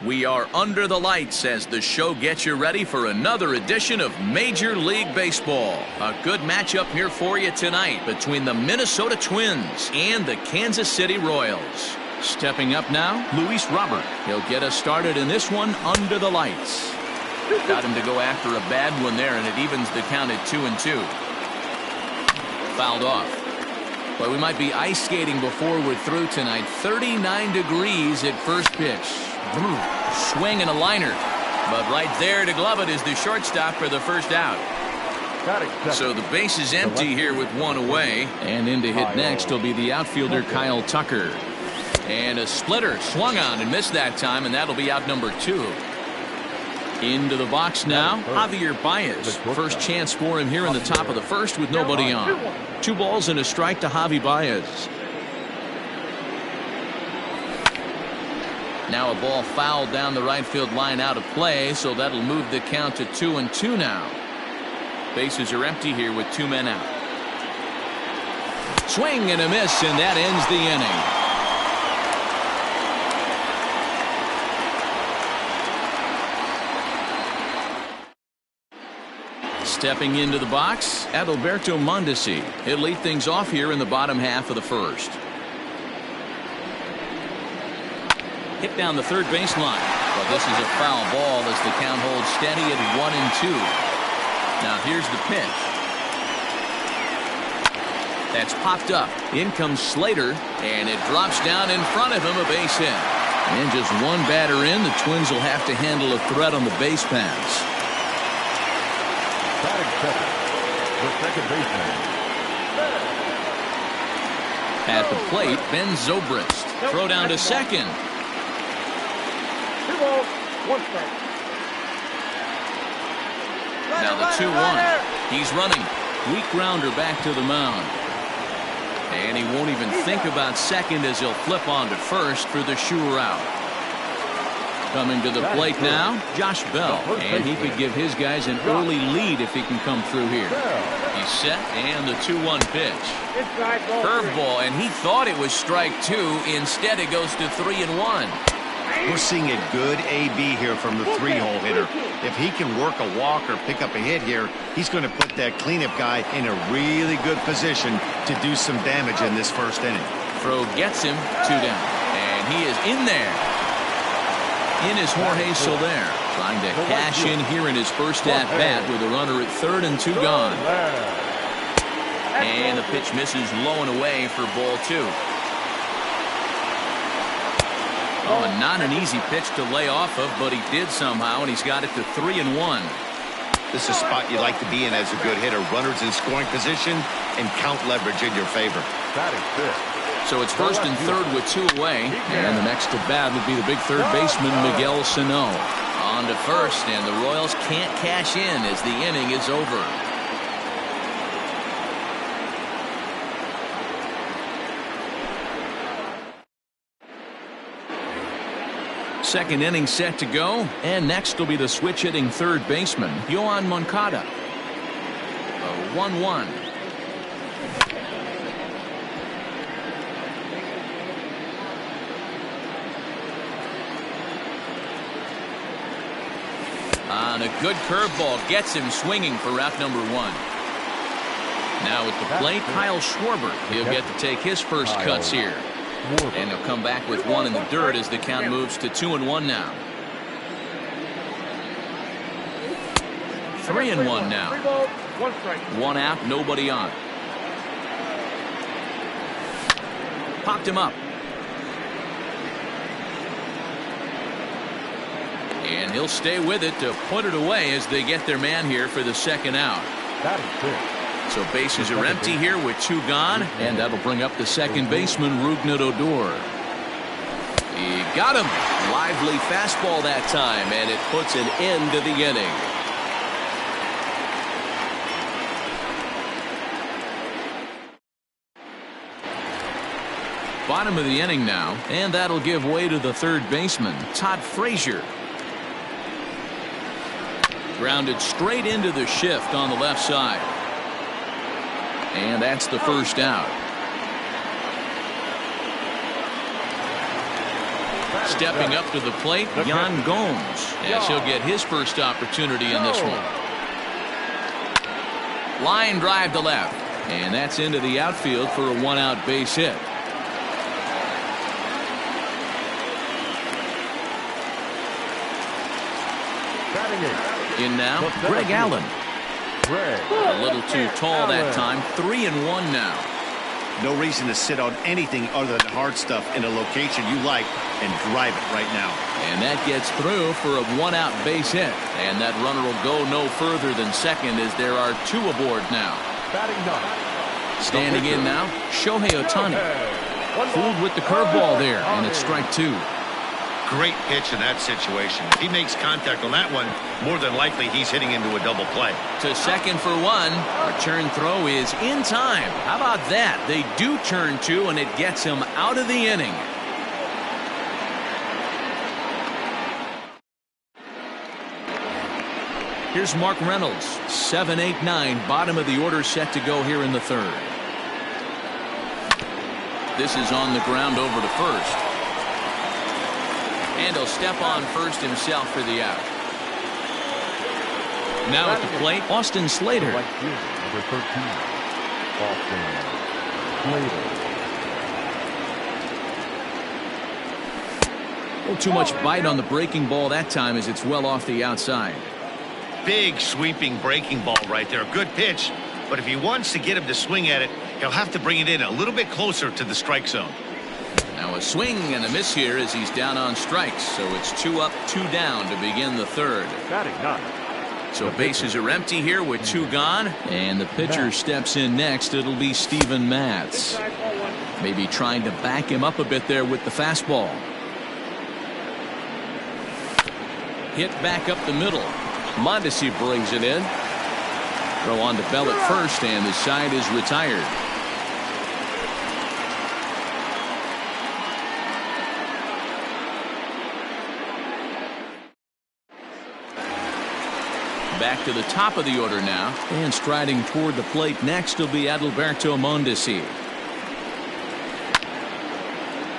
We are under the lights as the show gets you ready for another edition of Major League Baseball. A good matchup here for you tonight between the Minnesota Twins and the Kansas City Royals. Stepping up now, Luis Robert. He'll get us started in this one under the lights. Got him to go after a bad one there, and it evens the count at 2-2. Fouled off. But we might be ice skating before we're through tonight. 39 degrees at first pitch. Swing and a liner. But right there to glove it is the shortstop for the first out. So the base is empty here with one away. And in to hit next will be the outfielder Kyle Tucker. And a splitter swung on and missed that time, and that'll be out number 2. Into the box now, Javier Baez. First chance for him here in the top of the first with nobody on. 2 balls and a strike to Javi Baez. Now a ball fouled down the right field line out of play, so that'll move the count to 2-2 now. Bases are empty here with 2 men out. Swing and a miss, and that ends the inning. Stepping into the box, Adalberto Mondesi. He'll lead things off here in the bottom half of the first. Hit down the third baseline. But this is a foul ball as the count holds steady at 1-2. Now here's the pitch. That's popped up. In comes Slater, and it drops down in front of him, a base hit. And just one batter in, the Twins will have to handle a threat on the base paths. Batting second, the second baseman. At the plate, Ben Zobrist. Throw down to second. 2 balls, 1 strike. Now the 2-1. He's running. Weak grounder back to the mound. And he won't even think about second as he'll flip on to first for the sure out. Coming to the plate now, Josh Bell, and he could give his guys an early lead if he can come through here. He's set, and the 2-1 pitch. Curveball, and he thought it was strike 2. Instead, it goes to 3-1. We're seeing a good AB here from the 3-hole hitter. If he can work a walk or pick up a hit here, he's going to put that cleanup guy in a really good position to do some damage in this first inning. Throw gets him, 2 down, and he is in there. In is Jorge Soler, trying to cash in here in his first at-bat with a runner at third and 2 gone. And the pitch misses low and away for ball 2. Oh, and not an easy pitch to lay off of, but he did somehow, and he's got it to 3-1. This is a spot you like to be in as a good hitter. Runners in scoring position and count leverage in your favor. Batting fifth. So it's first and third with 2 away, and the next to bat would be the big third baseman, Miguel Sano. On to first, and the Royals can't cash in as the inning is over. Second inning set to go, and next will be the switch-hitting third baseman, Yoan Moncada. A 1-1. On a good curveball, gets him swinging for route number 1. Now at the plate, Kyle Schwarber. He'll get to take his first cuts here. And he'll come back with 1 in the dirt as the count moves to 2-1 now. 3-1 now. 3 balls, 1 strike. 1 out, nobody on. Popped him up. And he'll stay with it to put it away as they get their man here for the second out. Batting fifth. So bases are empty here with 2 gone, and that'll bring up the second baseman, Rougned Odor. He got him. Lively fastball that time, and it puts an end to the inning. Bottom of the inning now, and that'll give way to the third baseman, Todd Frazier. Grounded straight into the shift on the left side. And that's the first out. Stepping up to the plate, Yan Gomes, as he'll get his first opportunity in this one. Line drive to left, and that's into the outfield for a one-out base hit. In now, Greg Allen. A little too tall that time. 3-1 now. No reason to sit on anything other than hard stuff in a location you like and drive it right now. And that gets through for a one-out base hit. And that runner will go no further than second as there are two aboard now. Standing in now, Shohei Ohtani. Fooled with the curveball there, and it's strike two. Great pitch in that situation. If he makes contact on that one, more than likely he's hitting into a double play. To second for one. Return throw is in time. How about that? They do turn two, and it gets him out of the inning. Here's Mark Reynolds. 7-8-9. Bottom of the order set to go here in the third. This is on the ground over to first. And he'll step on first himself for the out. Now at the plate, Austin Slater. Number 13, Austin Slater. Oh, too much bite on the breaking ball that time as it's well off the outside. Big sweeping breaking ball right there. Good pitch. But if he wants to get him to swing at it, he'll have to bring it in a little bit closer to the strike zone. Now a swing and a miss here as he's down on strikes. So it's 2 up, 2 down to begin the third. So bases are empty here with 2 gone. And the pitcher steps in next. It'll be Steven Matz. Maybe trying to back him up a bit there with the fastball. Hit back up the middle. Mondesi brings it in. Throw on to Bell at first, and the side is retired. Back to the top of the order now, and striding toward the plate next will be Adalberto Mondesi.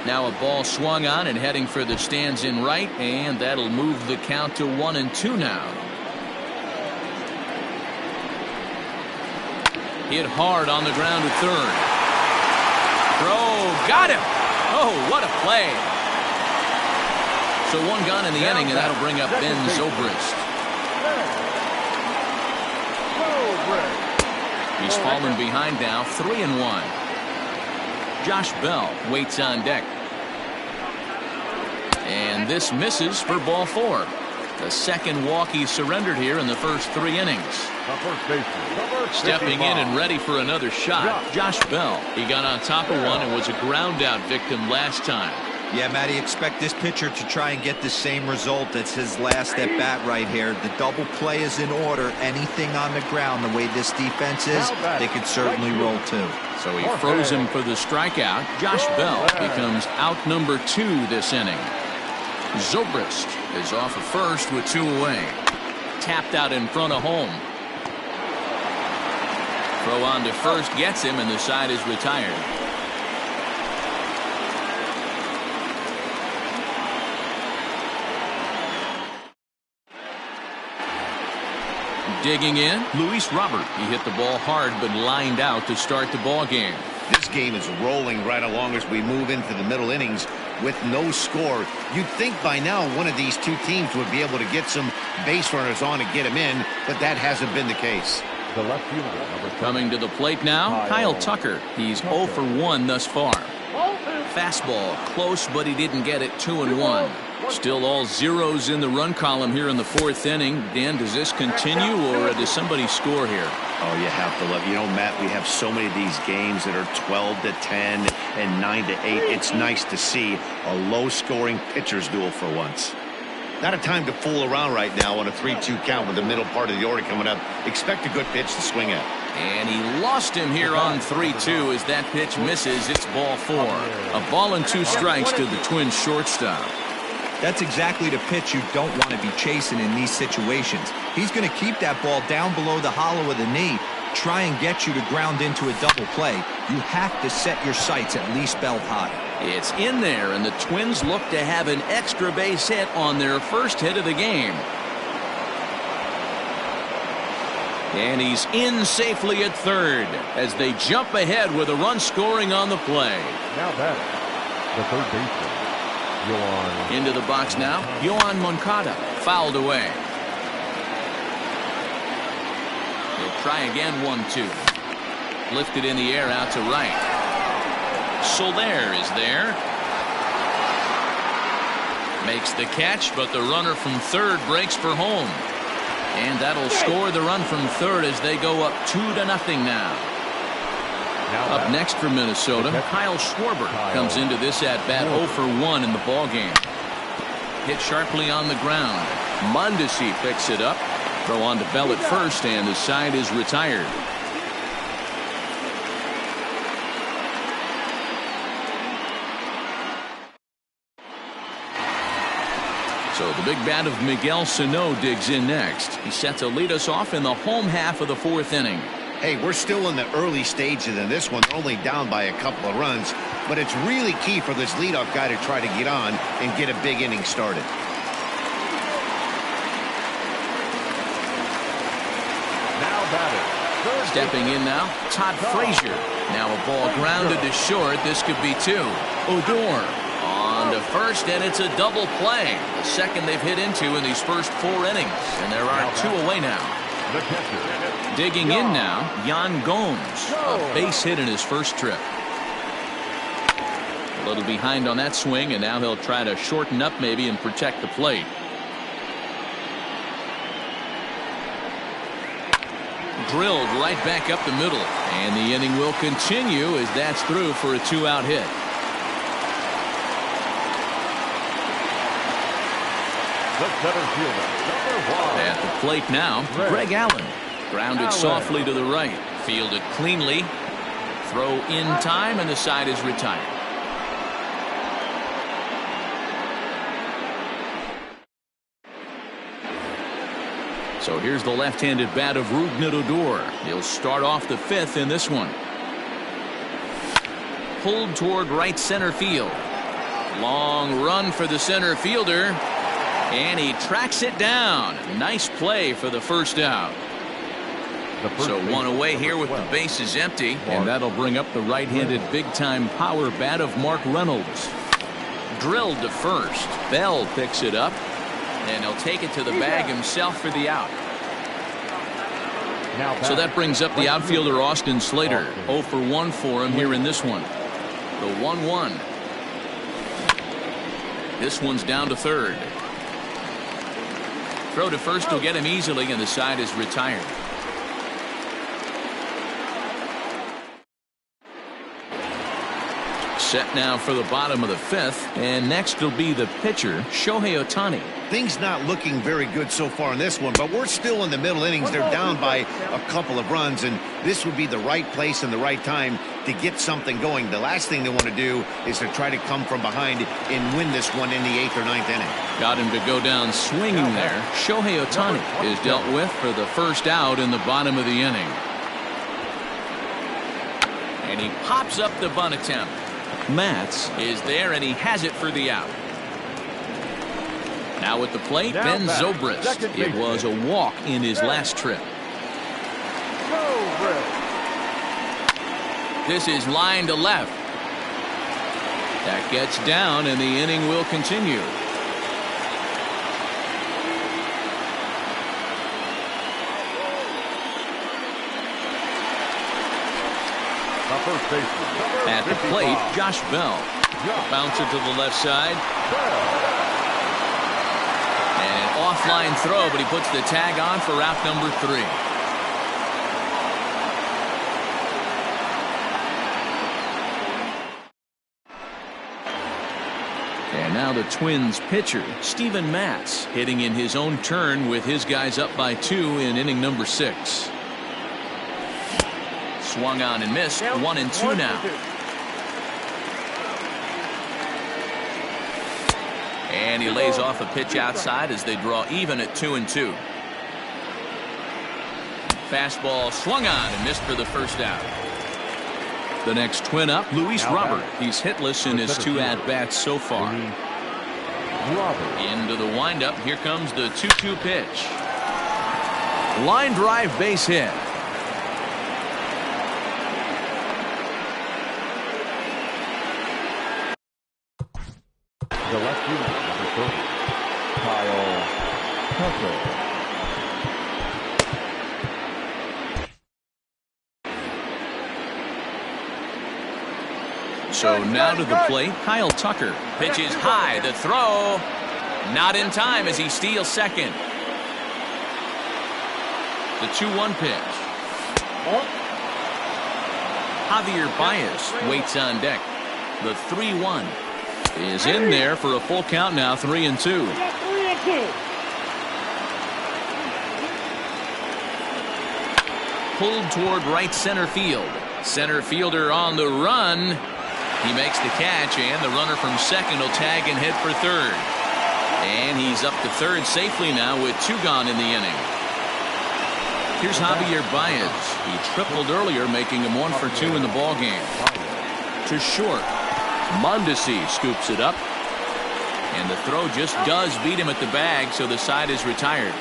Now a ball swung on and heading for the stands in right, and that'll move the count to 1-2 now. Hit hard on the ground to third. Throw, got him. Oh, what a play. So 1 gone in the inning, and that'll bring up Ben Zobrist. He's fallen behind now, 3-1. Josh Bell waits on deck. And this misses for ball 4. The second walk he surrendered here in the first 3 innings. Stepping in and ready for another shot, Josh Bell. He got on top of one and was a ground out victim last time. Yeah, Matty, expect this pitcher to try and get the same result. That's his last at bat right here. The double play is in order. Anything on the ground, the way this defense is, they could certainly roll too. So he froze him for the strikeout. Josh Bell becomes out number 2 this inning. Zobrist is off of first with 2 away. Tapped out in front of home. Throw on to first gets him, and the side is retired. Digging in, Luis Robert. He hit the ball hard but lined out to start the ball game. This game is rolling right along as we move into the middle innings with no score. You'd think by now one of these 2 teams would be able to get some base runners on and get them in, but that hasn't been the case. The left fielder, coming to the plate now, Kyle Tucker. He's 0 for 1 thus far. Fastball close, but he didn't get it. 2-1. Still all zeros in the run column here in the 4th inning. Dan, does this continue, or does somebody score here? Oh, you have to love. You know, Matt, we have so many of these games that are 12-10 and 9-8. It's nice to see a low-scoring pitcher's duel for once. Not a time to fool around right now on a 3-2 count with the middle part of the order coming up. Expect a good pitch to swing at. And he lost him here on 3-2 as that pitch misses. It's ball 4. A ball and 2 strikes to the Twins shortstop. That's exactly the pitch you don't want to be chasing in these situations. He's going to keep that ball down below the hollow of the knee, try and get you to ground into a double play. You have to set your sights at least belt high. It's in there, and the Twins look to have an extra base hit on their first hit of the game. And he's in safely at third as they jump ahead with a run scoring on the play. Now batting, the third baseman, Yohan. Into the box now, Yohan Moncada, fouled away. He'll try again, 1-2. Lifted in the air out to right. Soler is there. Makes the catch, but the runner from third breaks for home. And that'll score the run from third as they go up 2-0 now. Up next for Minnesota, Kyle Schwarber comes into this at-bat 0 for 1 in the ballgame. Hit sharply on the ground. Mondesi picks it up. Throw on to Bell at first, and the side is retired. So the big bat of Miguel Sano digs in next. He's set to lead us off in the home half of the fourth inning. Hey, we're still in the early stages in this one. They're only down by a couple of runs, but it's really key for this leadoff guy to try to get on and get a big inning started. Now batting, Stepping in now, Todd Frazier. Now a ball grounded to short. This could be 2. Odor on to first, and it's a double play. The second they've hit into in these first 4 innings, and there are 2 away now. the catcher. Digging in now, Yan Gomes. A base hit in his first trip. A little behind on that swing, and now he'll try to shorten up maybe and protect the plate. Drilled right back up the middle, and the inning will continue as that's through for a 2-out hit. The center fielder, number 1. At the plate now, Greg Allen. Grounded softly to the right. Fielded cleanly. Throw in time, and the side is retired. So here's the left-handed bat of Rougned Odor. He'll start off the 5th in this one. Pulled toward right center field. Long run for the center fielder. And he tracks it down. Nice play for the first out. So one away here with the bases empty. And that'll bring up the right-handed big-time power bat of Mark Reynolds. Drilled to first. Bell picks it up. And he'll take it to the bag himself for the out. So that brings up the outfielder Austin Slater. 0 for 1 for him here in this one. The 1-1. This one's down to third. Throw to first will get him easily, and the side is retired. Set now for the bottom of the 5th, and next will be the pitcher, Shohei Ohtani. Things not looking very good so far in this one, but we're still in the middle innings. They're down by a couple of runs, and this would be the right place and the right time to get something going. The last thing they want to do is to try to come from behind and win this one in the 8th or 9th inning. Got him to go down swinging there. Shohei Ohtani is dealt with for the first out in the bottom of the inning. And he pops up the bunt attempt. Matz is there, and he has it for the out. Now at the plate, Ben Zobrist. It was a walk in his last trip. This is line to left. That gets down, and the inning will continue. At the plate, Josh Bell. Bouncer to the left side. And an offline throw, but he puts the tag on for out number 3. And now the Twins pitcher, Steven Matz, hitting in his own turn with his guys up by 2 in inning number 6. Swung on and missed. 1-2 now. And he lays off a pitch outside as they draw even at 2-2. Fastball swung on and missed for the first out. The next twin up, Luis Robert. He's hitless in his 2 at-bats so far. Into the windup. Here comes the 2-2 pitch. Line drive, base hit. The left fielder, number 30, Kyle Tucker. So now to the plate, Kyle Tucker. Pitches high, the throw. Not in time as he steals second. The 2-1 pitch. Javier Baez waits on deck. The 3-1 is in there for a full count now, 3-2. Pulled toward right center field. Center fielder on the run. He makes the catch, and the runner from second will tag and hit for third. And he's up to third safely now with 2 gone in the inning. Here's Javier Baez. He tripled earlier, making him 1 for 2 in the ballgame. To short. Mondesi scoops it up. And the throw just does beat him at the bag, so the side is retired.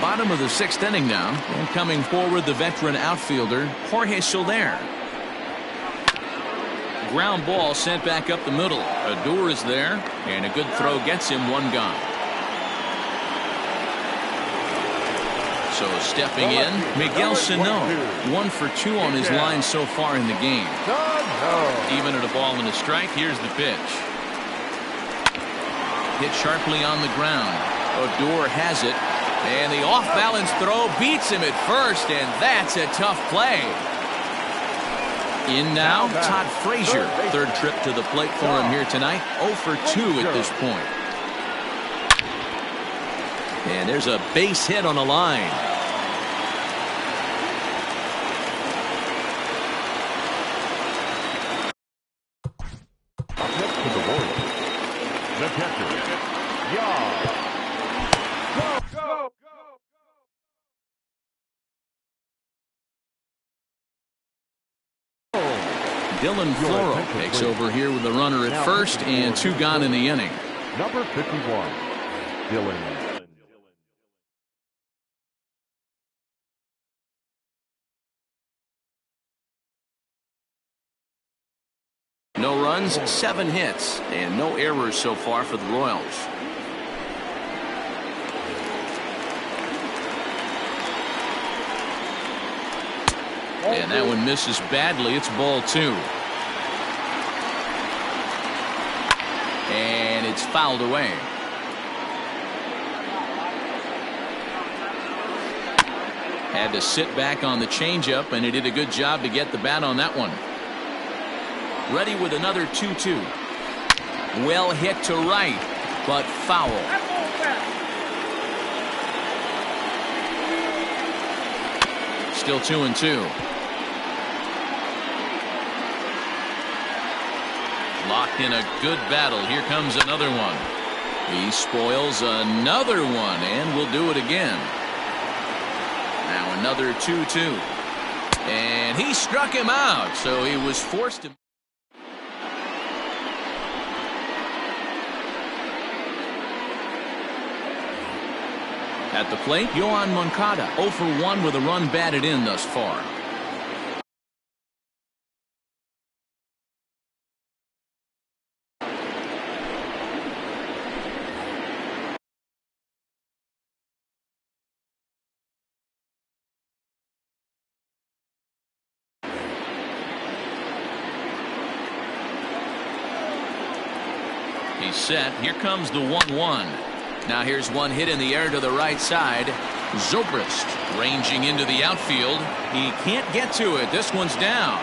Bottom of the 6th inning now, and coming forward the veteran outfielder Jorge Soler. Ground ball sent back up the middle. Odor is there, and a good throw gets him 1 gone. So stepping in, Miguel Sano, 1 for 2 on his line so far in the game. Even at a ball and a strike, here's the pitch. Hit sharply on the ground. Odor has it. And the off-balance throw beats him at first, and that's a tough play. In now, Todd Frazier. 3rd trip to the plate for him here tonight. 0 for 2 at this point. And there's a base hit on the line. Up next to the Royals, the catcher, Yaz. Dylan Floro takes over here with the runner at first and 2 gone in the inning. Number 51, Dylan. No runs, 7 hits, and no errors so far for the Royals. And that one misses badly. It's ball 2. And it's fouled away. Had to sit back on the changeup, and he did a good job to get the bat on that one. Ready with another 2-2. Well hit to right, but foul. Still 2-2. Locked in a good battle. Here comes another one. He spoils another one, and will do it again. Now another 2-2. And he struck him out, so he was forced to. At the plate, Yohan Moncada, 0 for 1 with a run batted in thus far. He's set. Here comes the 1-1. Now here's one hit in the air to the right side. Zobrist ranging into the outfield. He can't get to it. This one's down.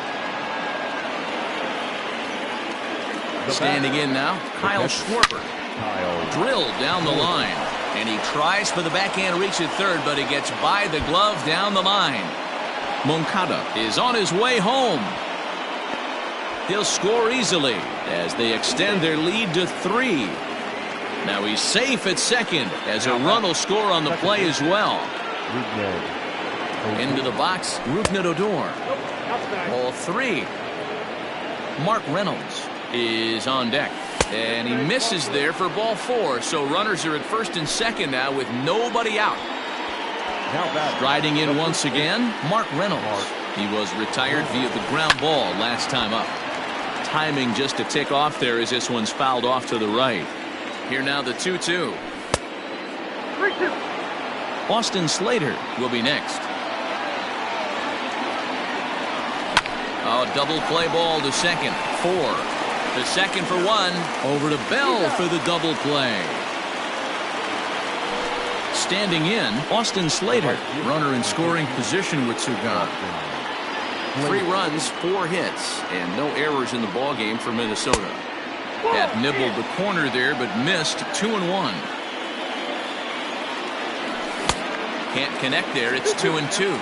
Standing in now, Kyle Schwarber. Drilled down the line. And he tries for the backhand reach at third, but he gets by the glove down the line. Moncada is on his way home. He'll score easily as they extend their lead to 3. Now he's safe at second as a run will score on the play as well. Into the box, Ruknet Odor. Ball 3. Mark Reynolds is on deck. And he misses there for ball 4. So runners are at first and second now with nobody out. Striding in once again, Mark Reynolds. He was retired via the ground ball last time up. Timing just a tick off there as this one's fouled off to the right. Here now the 2-2. Austin Slater will be next. Oh, double play ball to second. 4. The second for 1. Over to Bell for the double play. Standing in, Austin Slater. Runner in scoring position with 2 gone. 3 runs, 4 hits, and no errors in the ballgame for Minnesota. Had nibbled the corner there, but missed 2-1. Can't connect there. It's 2-2.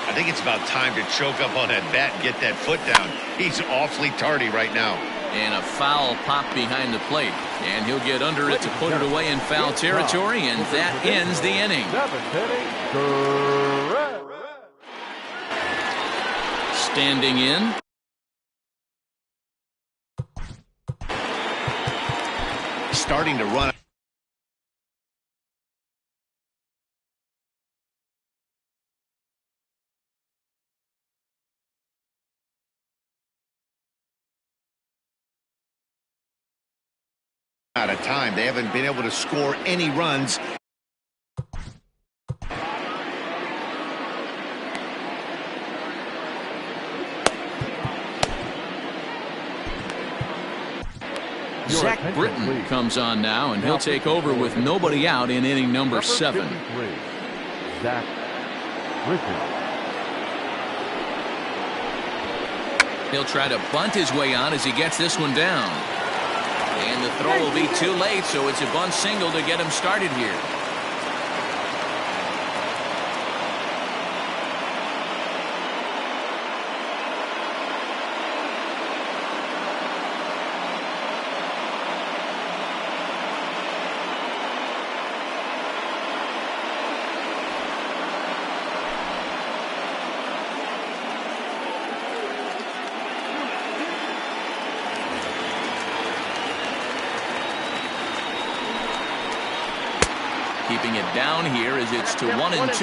I think it's about time to choke up on that bat and get that foot down. He's awfully tardy right now. And a foul pop behind the plate. And he'll get under it to put it away in foul territory, and that ends the inning. Standing in. Starting to run. Out of time. They haven't been able to score any runs. Zach Britton comes on now, and he'll take over with nobody out in inning number 7. Zach Britton. He'll try to bunt his way on as he gets this one down. And the throw will be too late, so it's a bunt single to get him started here. Keeping it down here as it's to 1-2.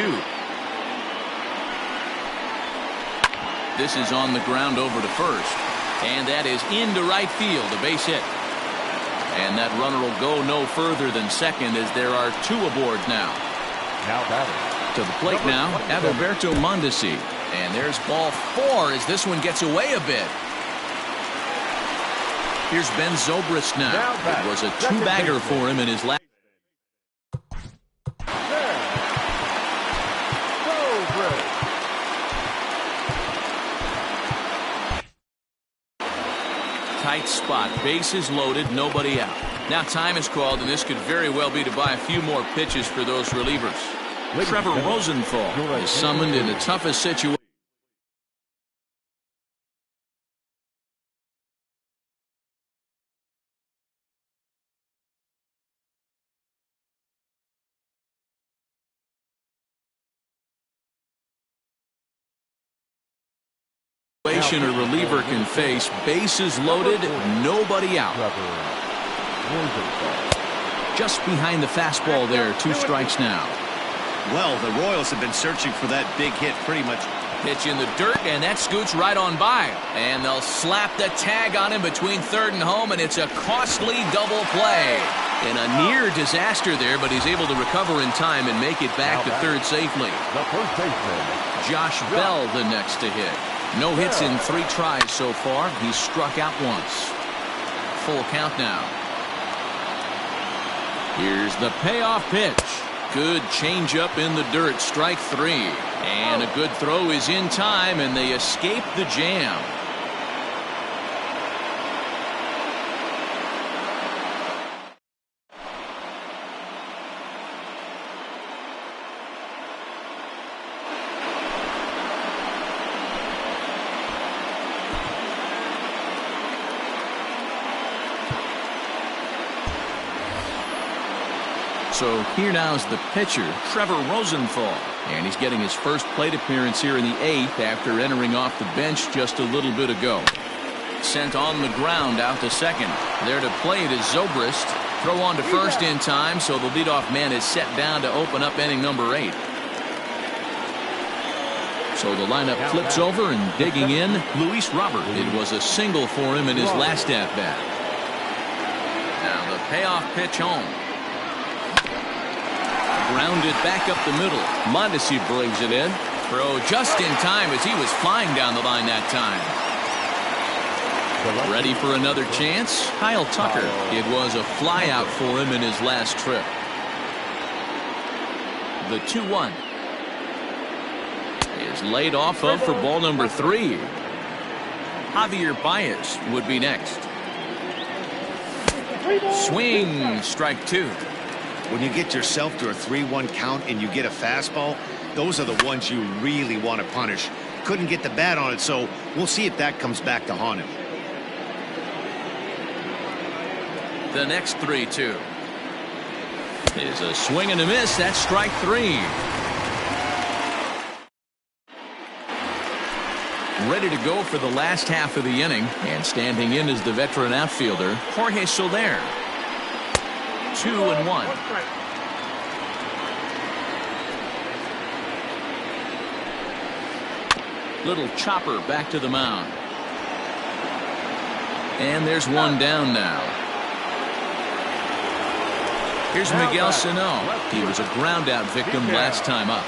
This is on the ground over to first. And that is into right field, a base hit. And that runner will go no further than second as there are 2 aboard now. To the plate now, Adalberto Mondesi. And there's ball 4 as this one gets away a bit. Here's Ben Zobrist now. It was a 2-bagger for him in his last. Tight spot, bases loaded, nobody out. Now time is called, and this could very well be to buy a few more pitches for those relievers. Trevor Rosenthal is summoned in the toughest situation. A reliever can face. Bases loaded, nobody out. Just behind the fastball there, 2 strikes now. Well, the Royals have been searching for that big hit pretty much. Pitch in the dirt, and that scoots right on by. And they'll slap the tag on him between third and home, and it's a costly double play. And a near disaster there, but he's able to recover in time and make it back to third safely. The first baseman, Josh Bell the next to hit. No hits in 3 tries so far. He's struck out once. Full count now. Here's the payoff pitch. Good changeup in the dirt. Strike 3. And a good throw is in time, and they escape the jam. So here now is the pitcher, Trevor Rosenthal. And he's getting his first plate appearance here in the 8th after entering off the bench just a little bit ago. Sent on the ground out to second. There to play it is Zobrist. Throw on to first in time, so the leadoff man is set down to open up inning number 8. So the lineup flips over and digging in, Luis Robert. It was a single for him in his last at-bat. Now the payoff pitch home. Grounded back up the middle. Mondesi brings it in. Throw just in time as he was flying down the line that time. Ready for another chance? Kyle Tucker. It was a fly out for him in his last trip. The 2-1 is laid off of for ball number 3. Javier Baez would be next. Swing, strike 2. When you get yourself to a 3-1 count and you get a fastball, those are the ones you really want to punish. Couldn't get the bat on it, so we'll see if that comes back to haunt him. The next 3-2 is a swing and a miss. That's strike 3. Ready to go for the last half of the inning, and standing in is the veteran outfielder Jorge Soler. 2-1. Little chopper back to the mound. And there's one down now. Here's Miguel Sano. He was a ground out victim last time up.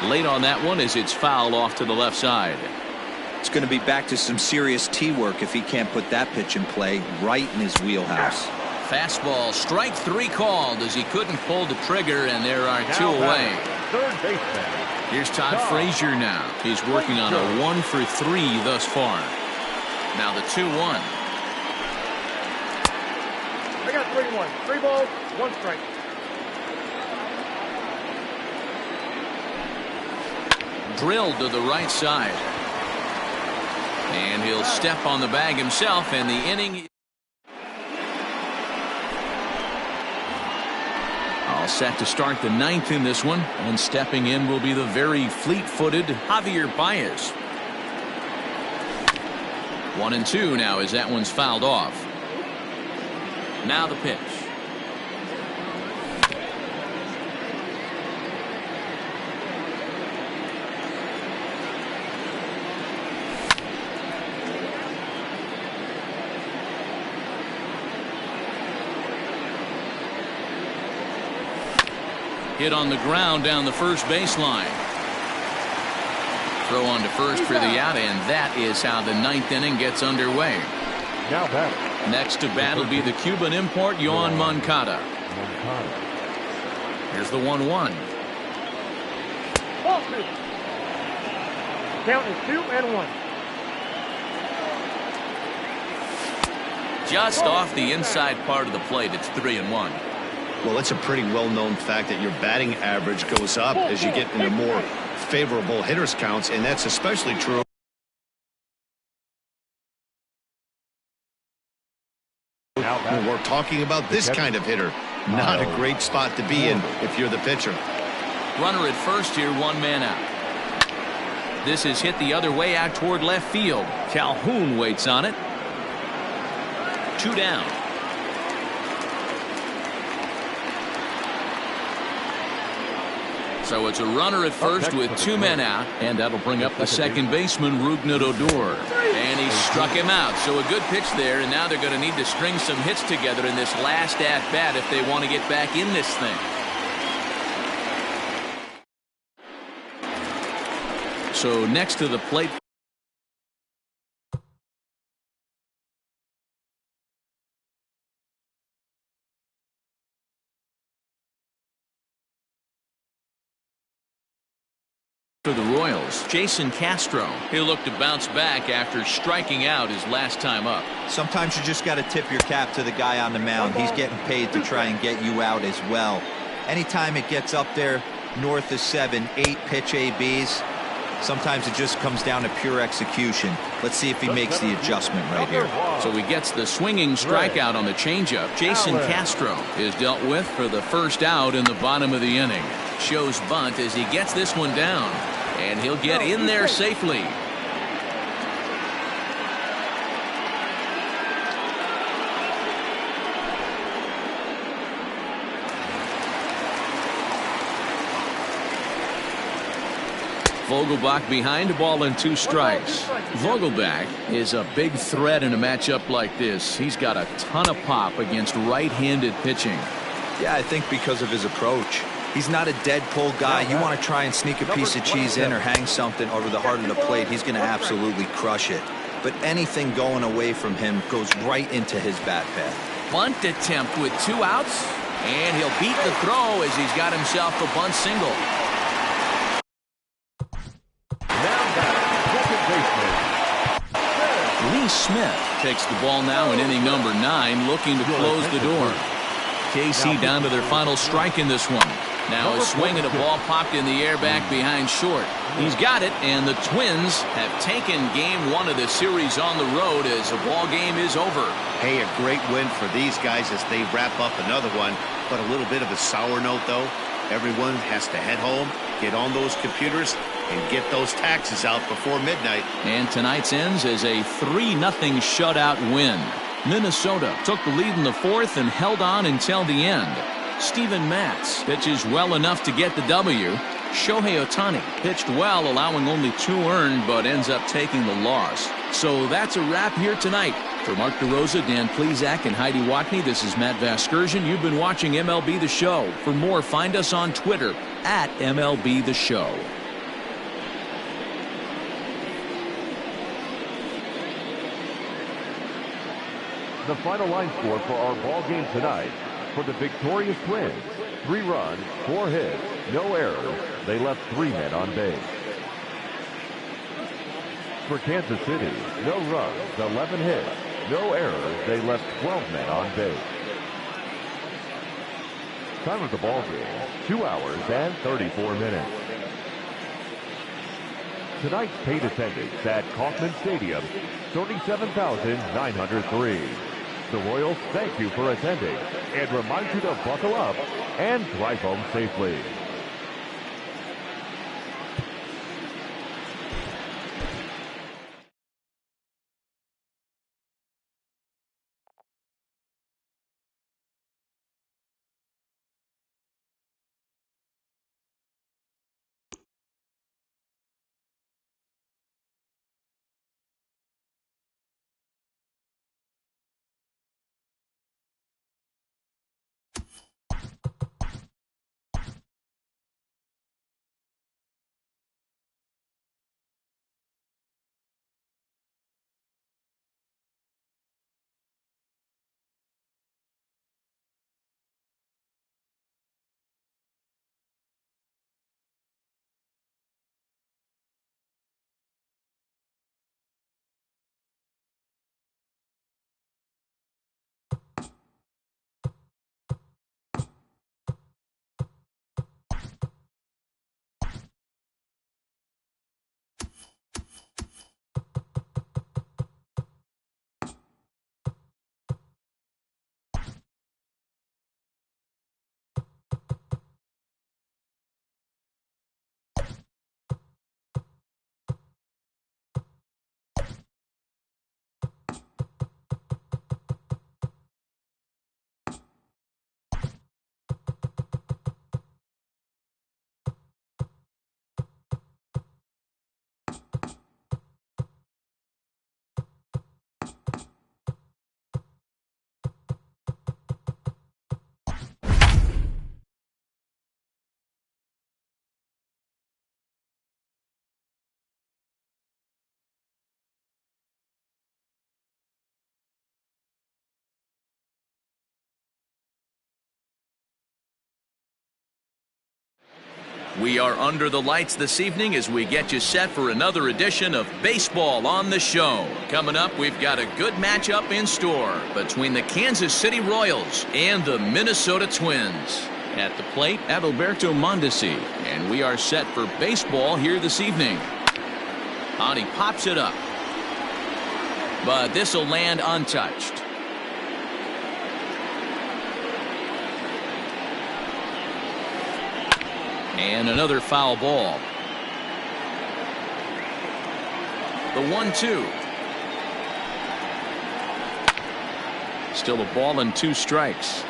Late on that one as it's fouled off to the left side. It's going to be back to some serious tee work if he can't put that pitch in play right in his wheelhouse. Fastball, strike 3 called as he couldn't pull the trigger, and there are 2 away. Third baseman. Here's Todd Frazier now. He's working on a 1 for 3 thus far. Now the 2-1. I got 3-1. 3 balls, 1 strike. Drilled to the right side. And he'll step on the bag himself, and the inning. All set to start the 9th in this one, and stepping in will be the very fleet-footed Javier Baez. 1-2 now as that one's fouled off. Now the pitch. Hit on the ground down the first baseline. Throw on to first for the out, and that is how the 9th inning gets underway. Now batting. Next to bat will be the Cuban import, Yoan Moncada. Here's the 1-1. Ball 2. Count is 2-1. Just off the inside part of the plate, it's 3-1. Well, it's a pretty well-known fact that your batting average goes up as you get into more favorable hitters counts, and that's especially true when we're talking about this kind of hitter. Not a great spot to be in if you're the pitcher. Runner at first here, 1 man out. This is hit the other way out toward left field. Calhoun waits on it. 2 down. So it's a runner at first with 2 men out, and that'll bring up the second baseman, Rougned Odor. And he struck him out. So a good pitch there, and now they're going to need to string some hits together in this last at-bat if they want to get back in this thing. So next to the plate For the Royals, Jason Castro. He'll look to bounce back after striking out his last time up. Sometimes you just got to tip your cap to the guy on the mound. He's getting paid to try and get you out as well. Anytime it gets up there north of 7, 8 pitch ABs, sometimes it just comes down to pure execution. Let's see if he makes the adjustment right here. So he gets the swinging strikeout on the changeup. Jason Castro is dealt with for the first out in the bottom of the inning. Shows bunt as he gets this one down, and he'll get in there safely. Vogelbach behind, ball and 2 strikes. Vogelbach is a big threat in a matchup like this. He's got a ton of pop against right-handed pitching. Yeah, I think because of his approach. He's not a dead pull guy. You want to try and sneak a piece of cheese in or hang something over the heart of the plate, he's going to absolutely crush it. But anything going away from him goes right into his bat path. Bunt attempt with 2 outs, and he'll beat the throw as he's got himself a bunt single. Lee Smith takes the ball now in inning number 9, looking to close the door. KC down to their final strike in this one. Now a swing and a ball popped in the air back behind short. He's got it, and the Twins have taken game 1 of the series on the road as the ball game is over. Hey, a great win for these guys as they wrap up another one, but a little bit of a sour note, though. Everyone has to head home, get on those computers, and get those taxes out before midnight. And tonight's ends as a 3-0 shutout win. Minnesota took the lead in the 4th and held on until the end. Steven Matz pitches well enough to get the W. Shohei Ohtani pitched well, allowing only 2 earned, but ends up taking the loss. So that's a wrap here tonight. For Mark DeRosa, Dan Plesac, and Heidi Watney, this is Matt Vasgersian. You've been watching MLB The Show. For more, find us on Twitter at MLB The Show. The final line score for our ball game tonight. For the victorious Twins, 3 runs, 4 hits, no errors. They left 3 men on base. For Kansas City, no runs, 11 hits, no errors. They left 12 men on base. Time of the ball game, 2 hours and 34 minutes. Tonight's paid attendance at Kauffman Stadium, 37,903. The Royals thank you for attending and remind you to buckle up and drive home safely. We are under the lights this evening as we get you set for another edition of Baseball on the Show. Coming up, we've got a good matchup in store between the Kansas City Royals and the Minnesota Twins. At the plate, Adalberto Mondesi, and we are set for baseball here this evening. And he pops it up, but this will land untouched. And another foul ball. The 1-2. Still a ball and 2 strikes.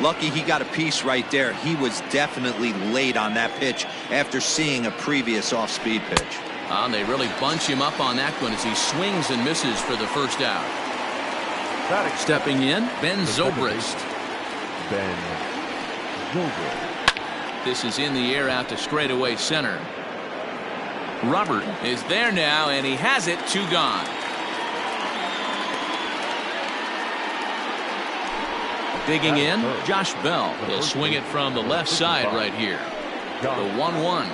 Lucky he got a piece right there. He was definitely late on that pitch after seeing a previous off-speed pitch. They really bunch him up on that one as he swings and misses for the first out. Stepping in, Ben Zobrist. Ben Zobrist. This is in the air out to straightaway center. Robert is there now, and he has it. 2 gone. Digging in, Josh Bell. He'll swing it from the left side right here. The 1-1.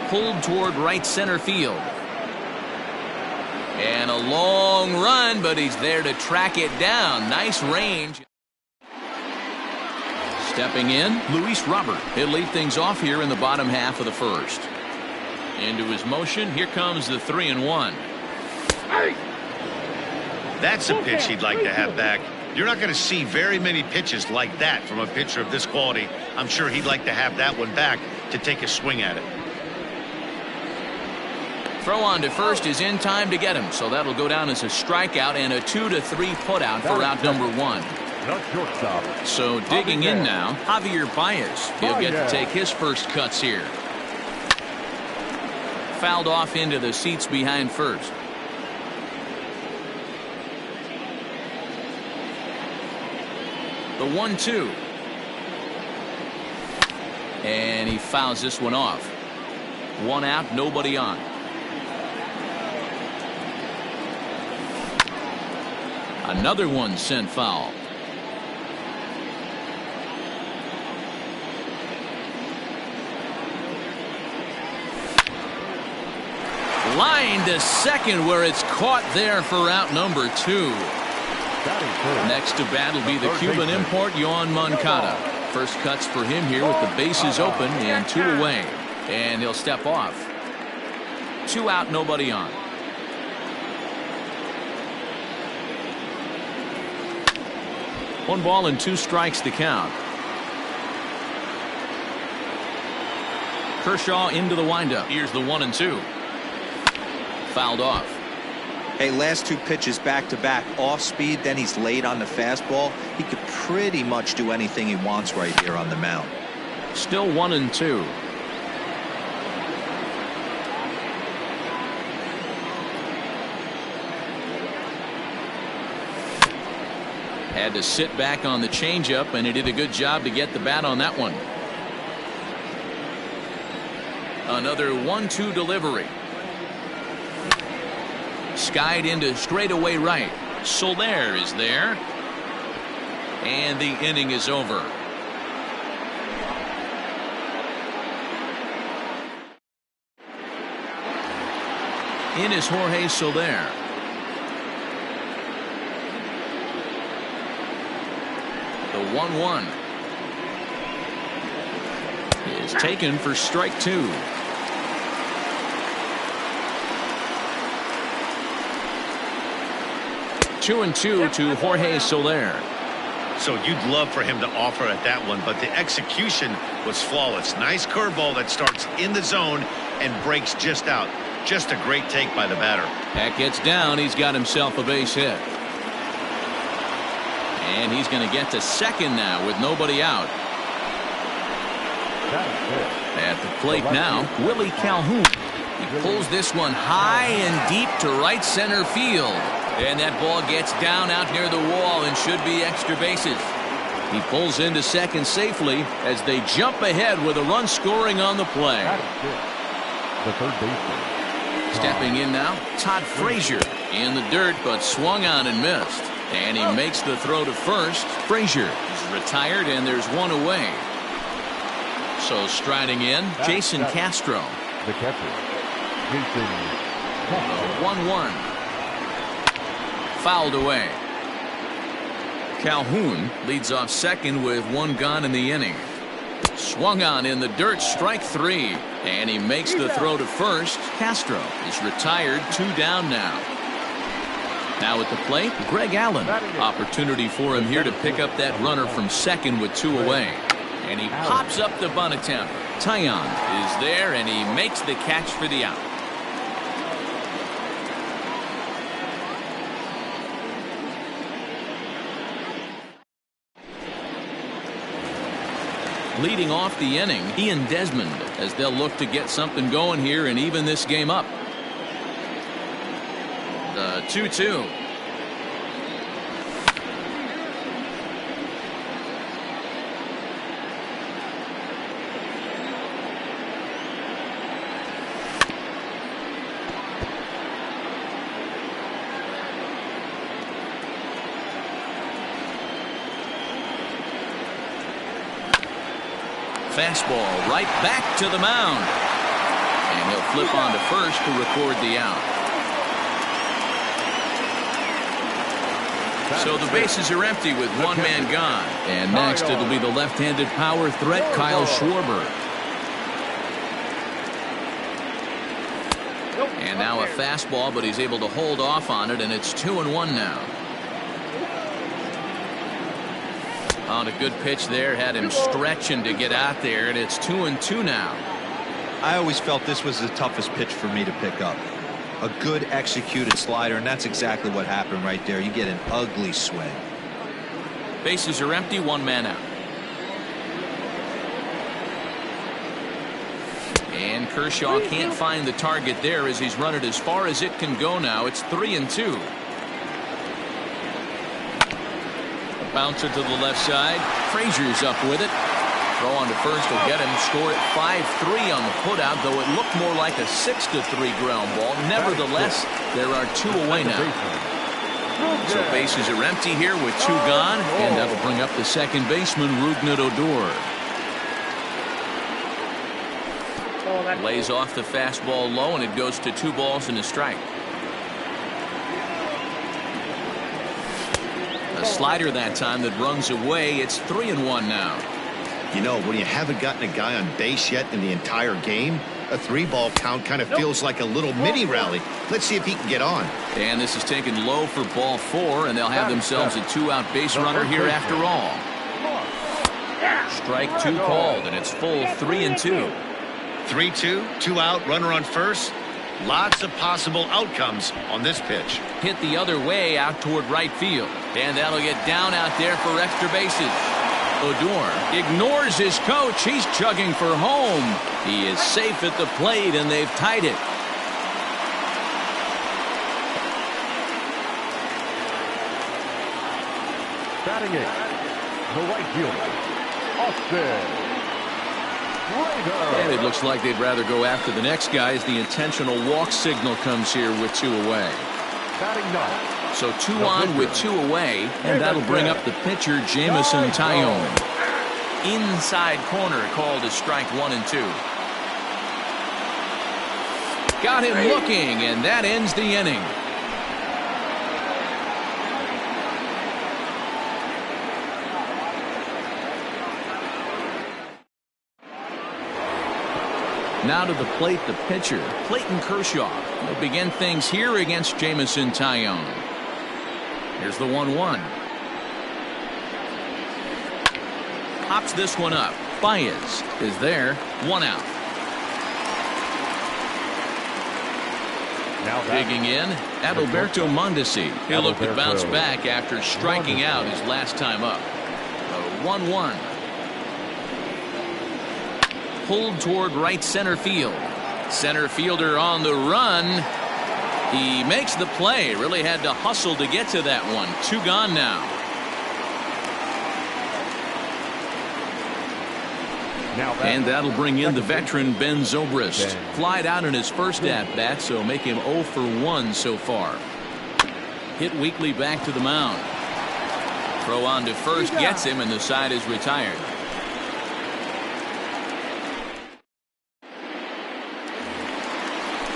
Pulled toward right center field. And a long run, but he's there to track it down. Nice range. Stepping in, Luis Robert. He'll lead things off here in the bottom half of the first. Into his motion, here comes the 3-1. That's a pitch he'd like to have back. You're not going to see very many pitches like that from a pitcher of this quality. I'm sure he'd like to have that one back to take a swing at it. Throw on to first is in time to get him, so that'll go down as a strikeout and a 2-3 putout for out number 1. So digging in now, Javier Baez. He'll get to take his first cuts here. Fouled off into the seats behind first. The 1-2. And he fouls this one off. 1 out, nobody on. Another one sent foul. Line to second where it's caught there for out number 2. Next to bat will be the Cuban import, Yoan Moncada. First cuts for him here with the bases open and 2 away. And he'll step off. 2 out, nobody on. One ball and 2 strikes to count. Kershaw into the windup. Here's the 1-2. Fouled off. Hey, last 2 pitches back-to-back. Off speed, then he's late on the fastball. He could pretty much do anything he wants right here on the mound. Still 1-2. Had to sit back on the changeup, and he did a good job to get the bat on that one. Another 1-2 delivery. Skied into straightaway right. Soler is there. And the inning is over. In is Jorge Soler. The 1-1 is taken for strike 2. Two and 2 to Jorge Soler. So you'd love for him to offer at that one, but the execution was flawless. Nice curveball that starts in the zone and breaks just out. Just a great take by the batter. That gets down. He's got himself a base hit. And he's going to get to second now with nobody out. At the plate now, Willie Calhoun. He pulls this one high and deep to right center field. And that ball gets down out near the wall and should be extra bases. He pulls into second safely as they jump ahead with a run scoring on the play. The third baseman. Stepping in now, Todd Frazier in the dirt, but swung on and missed. And he makes the throw to first. Frazier is retired, and there's one away. So striding in, Jason Castro. The catcher, Jason Castro. 1-1. Fouled away. Calhoun leads off second with one gone in the inning. Swung on in the dirt, strike 3. And he makes the throw to first. Castro is retired, 2 down now. Now at the plate, Greg Allen. Opportunity for him here to pick up that runner from second with 2 away. And he pops up the bunt attempt. Taillon is there, and he makes the catch for the out. Leading off the inning, Ian Desmond, as they'll look to get something going here and even this game up. The 2-2. Fastball right back to the mound. And he'll flip on to first to record the out. So the bases are empty with one man gone. And next it'll be the left-handed power threat, Kyle Schwarber. And now a fastball, but he's able to hold off on it, and it's 2-1 now. On a good pitch there, had him stretching to get out there, and it's 2-2 now. I always felt this was the toughest pitch for me to pick up. A good executed slider, and that's exactly what happened right there. You get an ugly swing. Bases are empty, one man out. And Kershaw can't find the target there as he's run it as far as it can go now. It's 3-2. Bouncer to the left side. Frazier's up with it. Throw on to first will get him. Score at 5-3 on the putout, though it looked more like a 6-3 ground ball. Nevertheless, there are 2 away now. So bases are empty here with 2 gone, and that'll bring up the second baseman, Rougned Odor. Lays off the fastball low, and it goes to 2 balls and a strike. A slider that time that runs away. It's 3-1 now. You know, when you haven't gotten a guy on base yet in the entire game, a 3-ball count kind of feels like a little mini rally. Let's see if he can get on. And this is taken low for ball 4, and they'll have themselves a 2-out base runner here after all. Strike 2 called, and it's full 3-2. 3-2, 2 out, runner on first. Lots of possible outcomes on this pitch. Hit the other way out toward right field. And that'll get down out there for extra bases. Odor ignores his coach. He's chugging for home. He is safe at the plate, and they've tied it. Batting 8, the right fielder, Austin. And it looks like they'd rather go after the next guy as the intentional walk signal comes here with 2 away. So 2 on with 2 away, and that'll bring up the pitcher, Jameson Taillon. Inside corner called as strike 1 and 2. Got him looking, and that ends the inning. Now to the plate, the pitcher, Clayton Kershaw. He'll begin things here against Jameson Taillon. Here's the 1-1. Pops this one up. Baez is there. 1 out. Now digging in, Adalberto Mondesi. He'll look to bounce back after striking out his last time up. A 1-1. Pulled toward right center field. Center fielder on the run. He makes the play. Really had to hustle to get to that one. 2 gone now. And that'll bring in the veteran Ben Zobrist. Flied out in his first at-bat, so make him 0 for 1 so far. Hit weakly back to the mound. Throw on to first gets him, and the side is retired.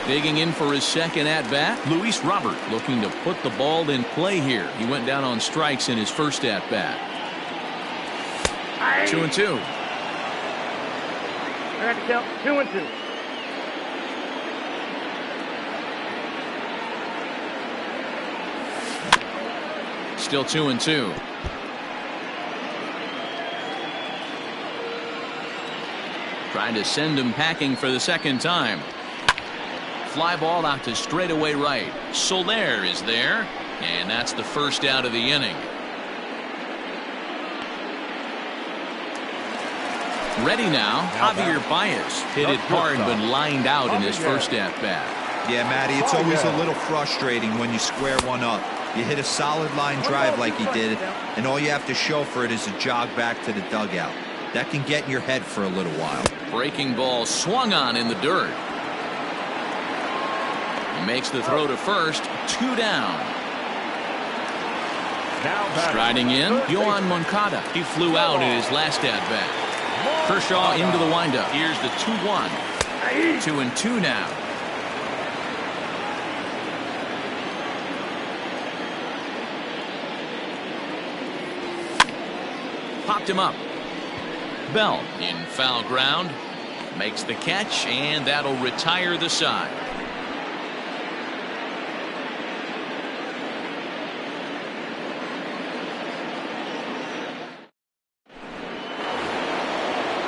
Digging in for his second at-bat, Luis Robert, looking to put the ball in play here. He went down on strikes in his first at-bat. 2-2. I got to count 2-2. Still 2-2. Trying to send him packing for the second time. Fly ball out to straightaway right. Soler is there, and that's the first out of the inning. Ready now, Javier Baez hit it hard but lined out in his first at-bat. Yeah, Matty, it's always a little frustrating when you square one up. You hit a solid line drive like he did, and all you have to show for it is a jog back to the dugout. That can get in your head for a little while. Breaking ball swung on in the dirt. He makes the throw to first, 2 down. Striding in, Yohan Moncada. He flew out in his last at-bat. Kershaw into the windup. Here's the 2-1. 2-2 now. Popped him up. Bell in foul ground. Makes the catch, and that'll retire the side.